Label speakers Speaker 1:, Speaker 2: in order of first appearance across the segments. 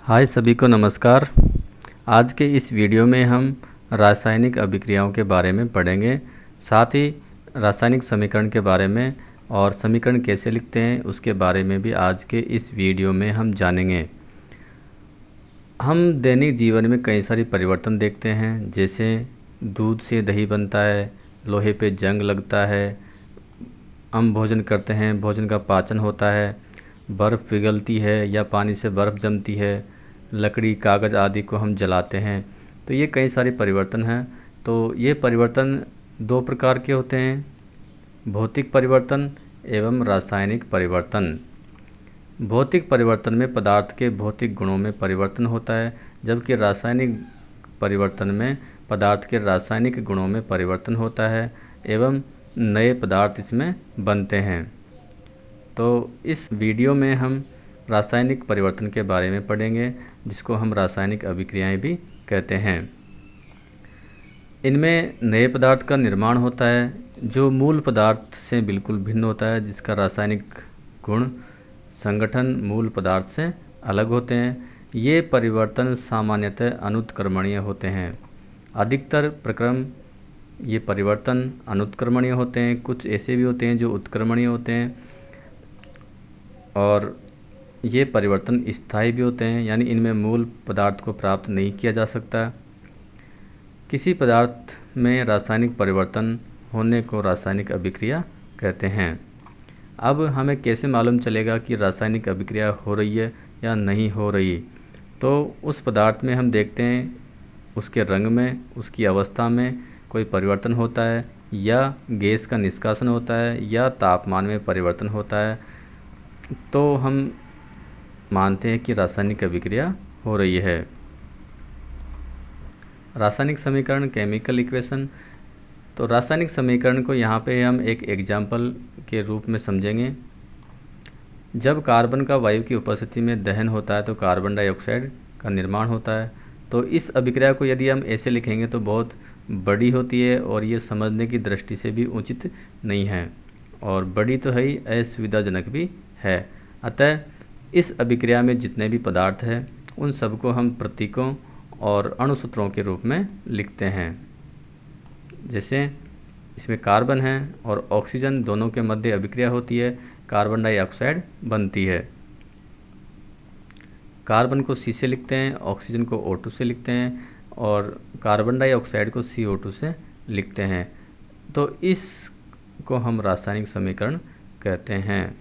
Speaker 1: हाय सभी को नमस्कार। आज के इस वीडियो में हम रासायनिक अभिक्रियाओं के बारे में पढ़ेंगे, साथ ही रासायनिक समीकरण के बारे में और समीकरण कैसे लिखते हैं उसके बारे में भी आज के इस वीडियो में हम जानेंगे। हम दैनिक जीवन में कई सारे परिवर्तन देखते हैं, जैसे दूध से दही बनता है, लोहे पे जंग लगता है, हम भोजन करते हैं, भोजन का पाचन होता है, बर्फ़ पिघलती है या पानी से बर्फ़ जमती है, लकड़ी कागज़ आदि को हम जलाते हैं। तो ये कई सारे परिवर्तन हैं। तो ये परिवर्तन दो प्रकार के होते हैं, भौतिक परिवर्तन एवं रासायनिक परिवर्तन। भौतिक परिवर्तन में पदार्थ के भौतिक गुणों में परिवर्तन होता है, जबकि रासायनिक परिवर्तन में पदार्थ के रासायनिक गुणों में परिवर्तन होता है एवं नए पदार्थ इसमें बनते हैं। तो इस वीडियो में हम रासायनिक परिवर्तन के बारे में पढ़ेंगे, जिसको हम रासायनिक अभिक्रियाएं भी कहते हैं। इनमें नए पदार्थ का निर्माण होता है जो मूल पदार्थ से बिल्कुल भिन्न होता है, जिसका रासायनिक गुण संगठन मूल पदार्थ से अलग होते हैं। ये परिवर्तन सामान्यतः अनुत्क्रमणीय होते हैं। अधिकतर प्रक्रम ये परिवर्तन अनुत्क्रमणीय होते हैं, कुछ ऐसे भी होते हैं जो उत्क्रमणीय होते हैं, और ये परिवर्तन स्थायी भी होते हैं, यानी इनमें मूल पदार्थ को प्राप्त नहीं किया जा सकता। किसी पदार्थ में रासायनिक परिवर्तन होने को रासायनिक अभिक्रिया कहते हैं। अब हमें कैसे मालूम चलेगा कि रासायनिक अभिक्रिया हो रही है या नहीं हो रही? तो उस पदार्थ में हम देखते हैं उसके रंग में, उसकी अवस्था में कोई परिवर्तन होता है, या गैस का निष्कासन होता है, या तापमान में परिवर्तन होता है, तो हम मानते हैं कि रासायनिक अभिक्रिया हो रही है। रासायनिक समीकरण, केमिकल इक्वेशन। तो रासायनिक समीकरण को यहाँ पे हम एक एग्जाम्पल के रूप में समझेंगे। जब कार्बन का वायु की उपस्थिति में दहन होता है तो कार्बन डाइऑक्साइड का निर्माण होता है। तो इस अभिक्रिया को यदि हम ऐसे लिखेंगे तो बहुत बड़ी होती है और ये समझने की दृष्टि से भी उचित नहीं है, और बड़ी तो है ही, असुविधाजनक भी है। अतः इस अभिक्रिया में जितने भी पदार्थ हैं उन सबको हम प्रतीकों और अणुसूत्रों के रूप में लिखते हैं। जैसे इसमें कार्बन है और ऑक्सीजन, दोनों के मध्य अभिक्रिया होती है, कार्बन डाइऑक्साइड बनती है। कार्बन को C से लिखते हैं, ऑक्सीजन को O2 से लिखते हैं, और कार्बन डाइऑक्साइड को CO2 से लिखते हैं। तो इसको हम रासायनिक समीकरण कहते हैं।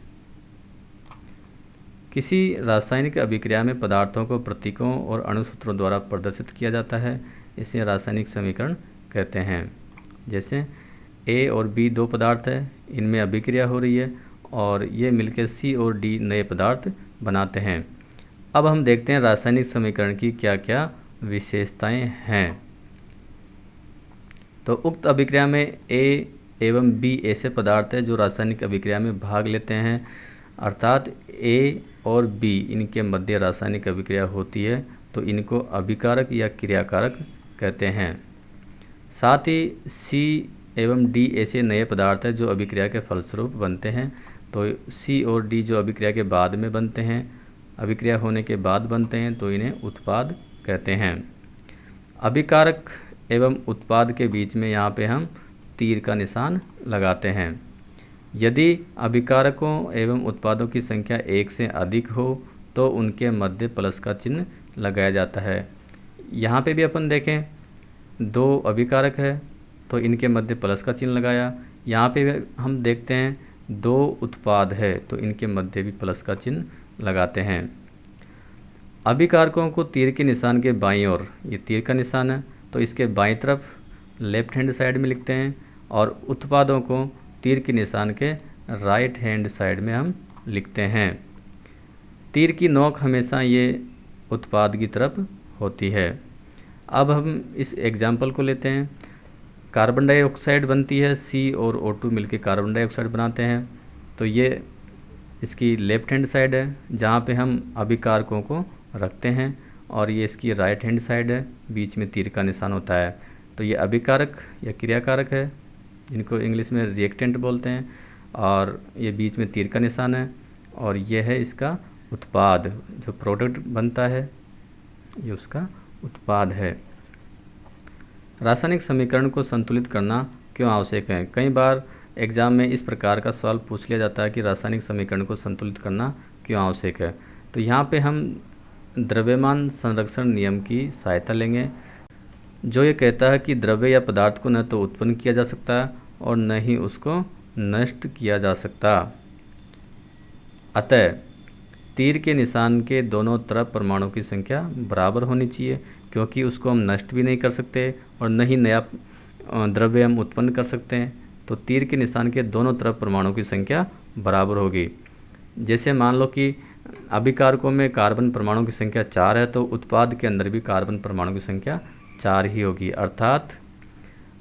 Speaker 1: किसी रासायनिक अभिक्रिया में पदार्थों को प्रतीकों और अणुसूत्रों द्वारा प्रदर्शित किया जाता है, इसे रासायनिक समीकरण कहते हैं। जैसे A और B दो पदार्थ है, इनमें अभिक्रिया हो रही है और ये मिलकर C और D नए पदार्थ बनाते हैं। अब हम देखते हैं रासायनिक समीकरण की क्या क्या विशेषताएं हैं। तो उक्त अभिक्रिया में A एवं B ऐसे पदार्थ हैं जो रासायनिक अभिक्रिया में भाग लेते हैं, अर्थात A और B इनके मध्य रासायनिक अभिक्रिया होती है, तो इनको अभिकारक या क्रियाकारक कहते हैं। साथ ही C एवं D ऐसे नए पदार्थ हैं जो अभिक्रिया के फलस्वरूप बनते हैं। तो C और D जो अभिक्रिया के बाद में बनते हैं, अभिक्रिया होने के बाद बनते हैं, तो इन्हें उत्पाद कहते हैं। अभिकारक एवं उत्पाद के बीच में यहाँ पे हम तीर का निशान लगाते हैं। यदि अभिकारकों एवं उत्पादों की संख्या एक से अधिक हो तो उनके मध्य प्लस का चिन्ह लगाया जाता है। यहाँ पे भी अपन देखें, दो अभिकारक है तो इनके मध्य प्लस का चिन्ह लगाया। यहाँ पे भी हम देखते हैं दो उत्पाद है तो इनके मध्य भी प्लस का चिन्ह लगाते हैं। अभिकारकों को तीर के निशान के बाईं ओर, ये तीर का निशान है तो इसके बाईं तरफ लेफ्ट हैंड साइड में लिखते हैं, और उत्पादों को तीर के निशान के राइट हैंड साइड में हम लिखते हैं। तीर की नोक हमेशा ये उत्पाद की तरफ होती है। अब हम इस एग्जाम्पल को लेते हैं। कार्बन डाइऑक्साइड बनती है, C और O2 मिलकर कार्बन डाइऑक्साइड बनाते हैं, तो ये इसकी लेफ्ट हैंड साइड है जहाँ पे हम अभिकारकों को रखते हैं, और ये इसकी राइट हैंड साइड है, बीच में तीर का निशान होता है। तो ये अभिकारक या क्रियाकारक है, इनको इंग्लिश में रिएक्टेंट बोलते हैं, और ये बीच में तीर का निशान है, और ये है इसका उत्पाद जो प्रोडक्ट बनता है, ये उसका उत्पाद है। रासायनिक समीकरण को संतुलित करना क्यों आवश्यक है? कई बार एग्जाम में इस प्रकार का सवाल पूछ लिया जाता है कि रासायनिक समीकरण को संतुलित करना क्यों आवश्यक है। तो यहाँ पे हम द्रव्यमान संरक्षण नियम की सहायता लेंगे, जो ये कहता है कि द्रव्य या पदार्थ को न तो उत्पन्न किया जा सकता और न ही उसको नष्ट किया जा सकता। अतः तीर के निशान के दोनों तरफ परमाणु की संख्या बराबर होनी चाहिए, क्योंकि उसको हम नष्ट भी नहीं कर सकते और न ही नया द्रव्य हम उत्पन्न कर सकते हैं। तो तीर के निशान के दोनों तरफ परमाणु की संख्या बराबर होगी। जैसे मान लो कि अभिकारकों में कार्बन परमाणु की संख्या 4 है, तो उत्पाद के अंदर भी कार्बन परमाणु की संख्या 4 ही होगी। अर्थात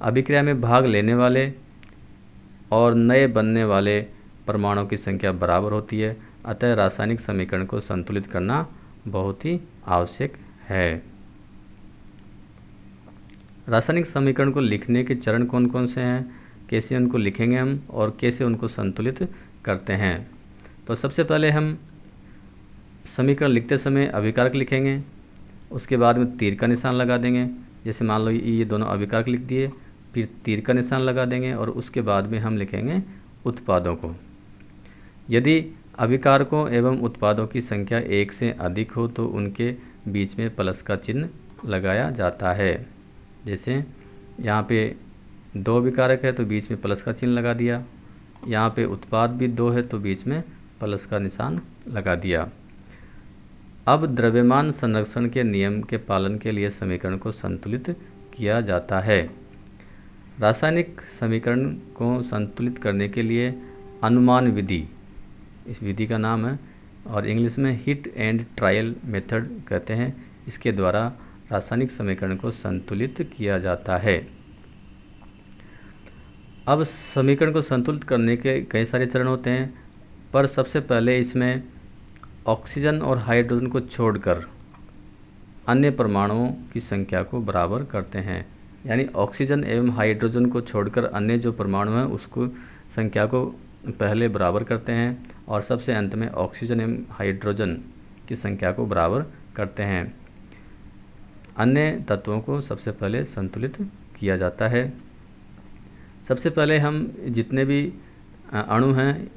Speaker 1: अभिक्रिया में भाग लेने वाले और नए बनने वाले परमाणु की संख्या बराबर होती है। अतः रासायनिक समीकरण को संतुलित करना बहुत ही आवश्यक है। रासायनिक समीकरण को लिखने के चरण कौन कौन से हैं, कैसे उनको लिखेंगे हम और कैसे उनको संतुलित करते हैं? तो सबसे पहले हम समीकरण लिखते समय अभिकारक लिखेंगे, उसके बाद में तीर का निशान लगा देंगे। जैसे मान लो ये दोनों अभिकारक लिख दिए, फिर तीर का निशान लगा देंगे और उसके बाद में हम लिखेंगे उत्पादों को। यदि अभिकारकों एवं उत्पादों की संख्या 1 से अधिक हो तो उनके बीच में प्लस का चिन्ह लगाया जाता है। जैसे यहाँ पे 2 अभिकारक है तो बीच में प्लस का चिन्ह लगा दिया, यहाँ पे उत्पाद भी 2 है तो बीच में प्लस का निशान लगा दिया। अब द्रव्यमान संरक्षण के नियम के पालन के लिए समीकरण को संतुलित किया जाता है। रासायनिक समीकरण को संतुलित करने के लिए अनुमान विधि, इस विधि का नाम है, और इंग्लिश में हिट एंड ट्रायल मेथड कहते हैं, इसके द्वारा रासायनिक समीकरण को संतुलित किया जाता है। अब समीकरण को संतुलित करने के कई सारे चरण होते हैं, पर सबसे पहले इसमें ऑक्सीजन और हाइड्रोजन को छोड़कर अन्य परमाणुओं की संख्या को बराबर करते हैं। यानी ऑक्सीजन एवं हाइड्रोजन को छोड़कर अन्य जो परमाणु हैं उसको संख्या को पहले बराबर करते हैं और सबसे अंत में ऑक्सीजन एवं हाइड्रोजन की संख्या को बराबर करते हैं। अन्य तत्वों को सबसे पहले संतुलित किया जाता है। सबसे पहले हम जितने भी अणु हैं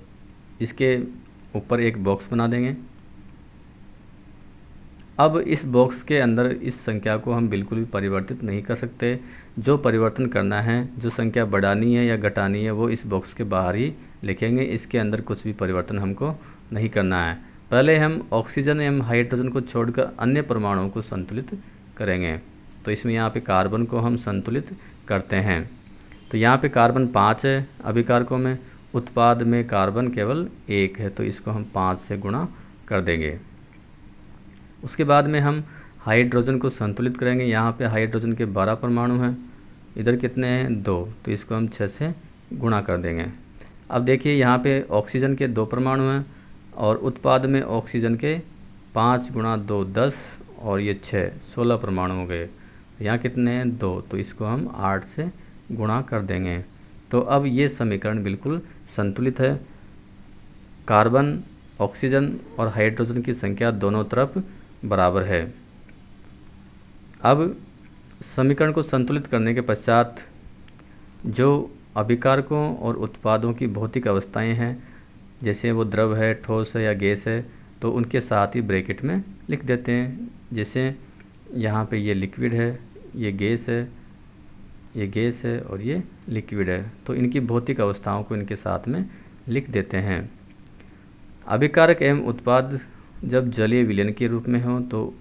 Speaker 1: इसके ऊपर एक बॉक्स बना देंगे। अब इस बॉक्स के अंदर इस संख्या को हम बिल्कुल भी परिवर्तित नहीं कर सकते। जो परिवर्तन करना है, जो संख्या बढ़ानी है या घटानी है, वो इस बॉक्स के बाहर ही लिखेंगे। इसके अंदर कुछ भी परिवर्तन हमको नहीं करना है। पहले हम ऑक्सीजन एवं हाइड्रोजन को छोड़कर अन्य परमाणुओं को संतुलित करेंगे। तो इसमें यहाँ पे कार्बन को हम संतुलित करते हैं। तो यहाँ पे कार्बन 5 है अभिकारकों में, उत्पाद में कार्बन केवल 1 है, तो इसको हम 5 से गुणा कर देंगे। उसके बाद में हम हाइड्रोजन को संतुलित करेंगे। यहाँ पे हाइड्रोजन के 12 परमाणु हैं, इधर कितने हैं 2, तो इसको हम 6 से गुणा कर देंगे। अब देखिए यहाँ पे ऑक्सीजन के 2 परमाणु हैं और उत्पाद में ऑक्सीजन के 5 गुणा 2 10 और ये 6 16 परमाणु हो गए। यहाँ कितने हैं 2, तो इसको हम 8 से गुणा कर देंगे। तो अब ये समीकरण बिल्कुल संतुलित है। कार्बन, ऑक्सीजन और हाइड्रोजन की संख्या दोनों तरफ बराबर है। अब समीकरण को संतुलित करने के पश्चात जो अभिकारकों और उत्पादों की भौतिक अवस्थाएं हैं, जैसे वो द्रव है, ठोस है या गैस है, तो उनके साथ ही ब्रैकेट में लिख देते हैं। जैसे यहाँ पे ये लिक्विड है, ये गैस है, ये गैस है और ये लिक्विड है, तो इनकी भौतिक अवस्थाओं को इनके साथ में लिख देते हैं। अभिकारक एवं उत्पाद जब जलीय विलयन के रूप में हो तो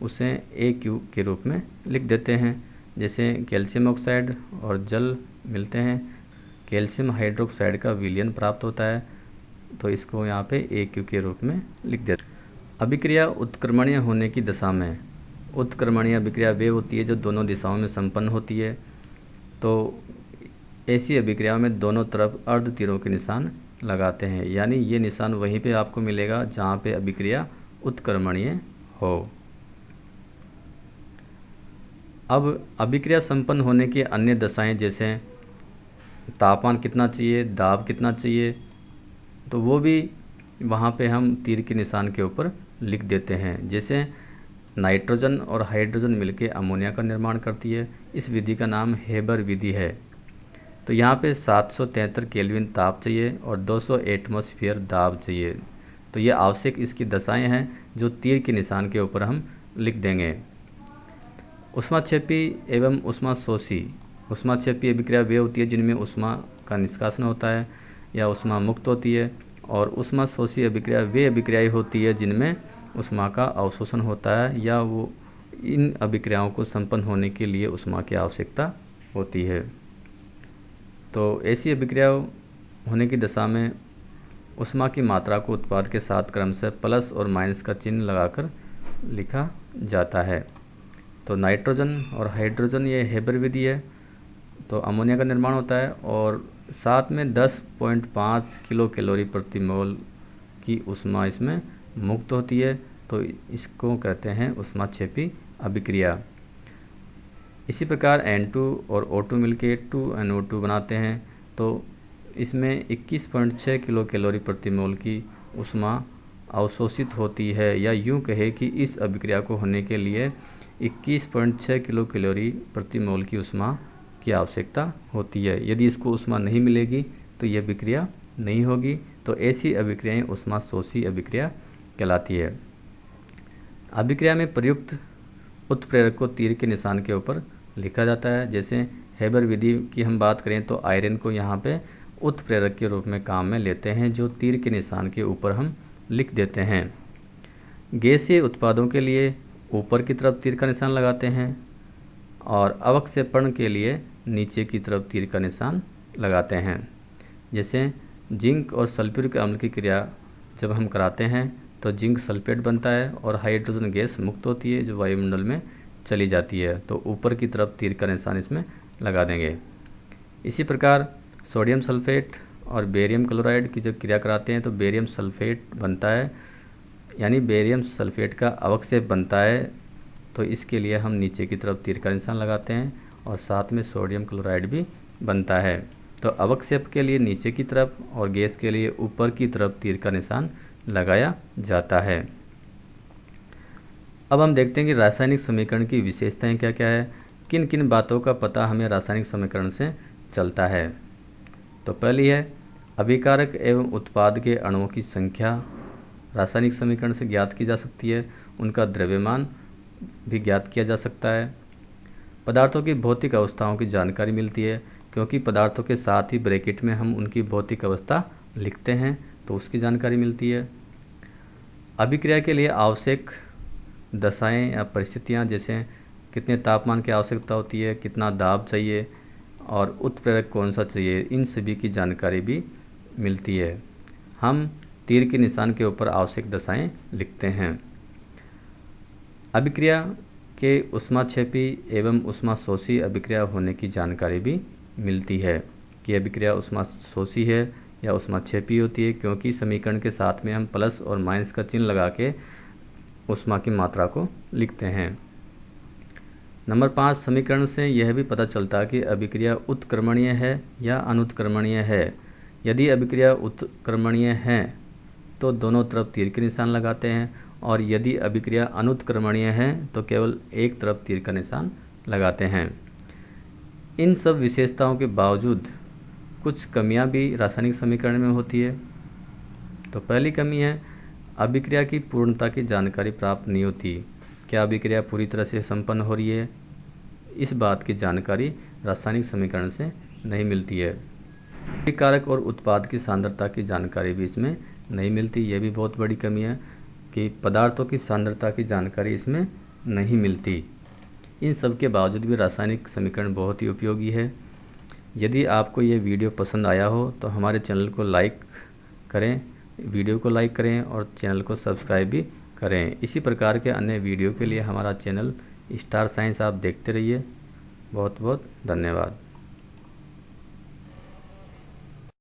Speaker 1: उसे AQ के रूप में लिख देते हैं। जैसे कैल्शियम ऑक्साइड और जल मिलते हैं, कैल्शियम हाइड्रोक्साइड का विलयन प्राप्त होता है, तो इसको यहाँ पे AQ के रूप में लिख देते हैं। अभिक्रिया उत्क्रमणीय होने की दशा में, उत्क्रमणीय अभिक्रिया वे होती है जो दोनों दिशाओं में संपन्न होती है। तो ऐसी अभिक्रियाओं में दोनों तरफ अर्ध तीरों के निशान लगाते हैं, यानी ये निशान वहीं पे आपको मिलेगा जहाँ पे अभिक्रिया उत्क्रमणीय हो। अब अभिक्रिया संपन्न होने की अन्य दशाएं, जैसे तापमान कितना चाहिए, दाब कितना चाहिए, तो वो भी वहाँ पे हम तीर के निशान के ऊपर लिख देते हैं। जैसे नाइट्रोजन और हाइड्रोजन मिलकर अमोनिया का निर्माण करती है। इस विधि का नाम हेबर विधि है। तो यहाँ पे 773 केल्विन ताप चाहिए और 200 एटमॉस्फेयर दाब चाहिए। तो ये आवश्यक इसकी दशाएं हैं जो तीर के निशान के ऊपर हम लिख देंगे। ऊष्माक्षेपी एवं ऊष्माशोषी। ऊष्माक्षेपी अभिक्रिया वे होती है जिनमें ऊष्मा का निष्कासन होता है या ऊष्मा मुक्त होती है, और ऊष्माशोषी अभिक्रिया वे अभिक्रियाएं होती है जिनमें ऊष्मा का अवशोषण होता है या वो इन अभिक्रियाओं को संपन्न होने के लिए ऊष्मा की आवश्यकता होती है। तो ऐसी अभिक्रिया होने की दशा में ऊष्मा की मात्रा को उत्पाद के साथ क्रमशः प्लस और माइनस का चिन्ह लगाकर लिखा जाता है। तो नाइट्रोजन और हाइड्रोजन ये हेबर विधि है। तो अमोनिया का निर्माण होता है और साथ में 10.5 किलो कैलोरी प्रति मोल की ऊष्मा इसमें मुक्त होती है। तो इसको कहते हैं ऊष्माक्षेपी अभिक्रिया। इसी प्रकार N2 और O2 मिलके 2NO2 बनाते हैं। तो इसमें 21.6 किलो कैलोरी प्रति मोल की ऊष्मा अवशोषित होती है, या यूँ कहे कि इस अभिक्रिया को होने के लिए 21.6 किलो कैलोरी प्रति मोल की ऊष्मा की आवश्यकता होती है। यदि इसको ऊष्मा नहीं मिलेगी तो यह अभिक्रिया नहीं होगी। तो ऐसी अभिक्रियाएं ऊष्माशोषी अभिक्रिया कहलाती है। अभिक्रिया में प्रयुक्त उत्प्रेरक को तीर के निशान के ऊपर लिखा जाता है। जैसे हेबर विधि की हम बात करें तो आयरन को यहाँ पे उत्प्रेरक के रूप में काम में लेते हैं, जो तीर के निशान के ऊपर हम लिख देते हैं। गैसीय उत्पादों के लिए ऊपर की तरफ तीर का निशान लगाते हैं और अवक्षेपण के लिए नीचे की तरफ तीर का निशान लगाते हैं। जैसे जिंक और सल्फ्यूरिक अम्ल की क्रिया जब हम कराते हैं तो जिंक सल्फेट बनता है और हाइड्रोजन गैस मुक्त होती है जो वायुमंडल में चली जाती है। तो ऊपर की तरफ तीर का निशान इसमें लगा देंगे। इसी प्रकार सोडियम सल्फेट और बेरियम क्लोराइड की जब क्रिया कराते हैं तो बेरियम सल्फेट बनता है, यानी बेरियम सल्फेट का अवक्षेप बनता है। तो इसके लिए हम नीचे की तरफ तीर का निशान लगाते हैं और साथ में सोडियम क्लोराइड भी बनता है। तो अवक्षेप के लिए नीचे की तरफ और गैस के लिए ऊपर की तरफ तीर का निशान लगाया जाता है। अब हम देखते हैं कि रासायनिक समीकरण की विशेषताएं क्या क्या है, किन किन बातों का पता हमें रासायनिक समीकरण से चलता है। तो पहली है अभिकारक एवं उत्पाद के अणुओं की संख्या रासायनिक समीकरण से ज्ञात की जा सकती है। उनका द्रव्यमान भी ज्ञात किया जा सकता है। पदार्थों की भौतिक अवस्थाओं की जानकारी मिलती है, क्योंकि पदार्थों के साथ ही ब्रैकेट में हम उनकी भौतिक अवस्था लिखते हैं तो उसकी जानकारी मिलती है। अभिक्रिया के लिए आवश्यक दशाएं या परिस्थितियां, जैसे कितने तापमान की आवश्यकता होती है, कितना दाब चाहिए और उत्प्रेरक कौन सा चाहिए, इन सभी की जानकारी भी मिलती है। हम तीर के निशान के ऊपर आवश्यक दशाएं लिखते हैं। अभिक्रिया के ऊष्माक्षेपी एवं ऊष्माशोषी अभिक्रिया होने की जानकारी भी मिलती है कि अभिक्रिया ऊष्माशोषी है या ऊष्माक्षेपी होती है, क्योंकि समीकरण के साथ में हम प्लस और माइनस का चिन्ह लगा के ऊष्मा की मात्रा को लिखते हैं। नंबर 5, समीकरण से यह भी पता चलता है कि अभिक्रिया उत्क्रमणीय है या अनुत्क्रमणीय है। यदि अभिक्रिया उत्क्रमणीय है तो दोनों तरफ तीर के निशान लगाते हैं, और यदि अभिक्रिया अनुत्क्रमणीय है तो केवल एक तरफ तीर का निशान लगाते हैं। इन सब विशेषताओं के बावजूद कुछ कमियां भी रासायनिक समीकरण में होती है। तो पहली कमी है अभिक्रिया की पूर्णता की जानकारी प्राप्त नहीं होती। क्या अभिक्रिया पूरी तरह से संपन्न हो रही है, इस बात की जानकारी रासायनिक समीकरण से नहीं मिलती है। अभिकारक और उत्पाद की सांद्रता की जानकारी भी इसमें नहीं मिलती। यह भी बहुत बड़ी कमी है कि पदार्थों की सांद्रता की जानकारी इसमें नहीं मिलती। इन सब के बावजूद भी रासायनिक समीकरण बहुत ही उपयोगी है। यदि आपको ये वीडियो पसंद आया हो तो हमारे चैनल को लाइक करें, वीडियो को लाइक करें और चैनल को सब्सक्राइब भी करें। इसी प्रकार के अन्य वीडियो के लिए हमारा चैनल स्टार साइंस आप देखते रहिए। बहुत बहुत धन्यवाद।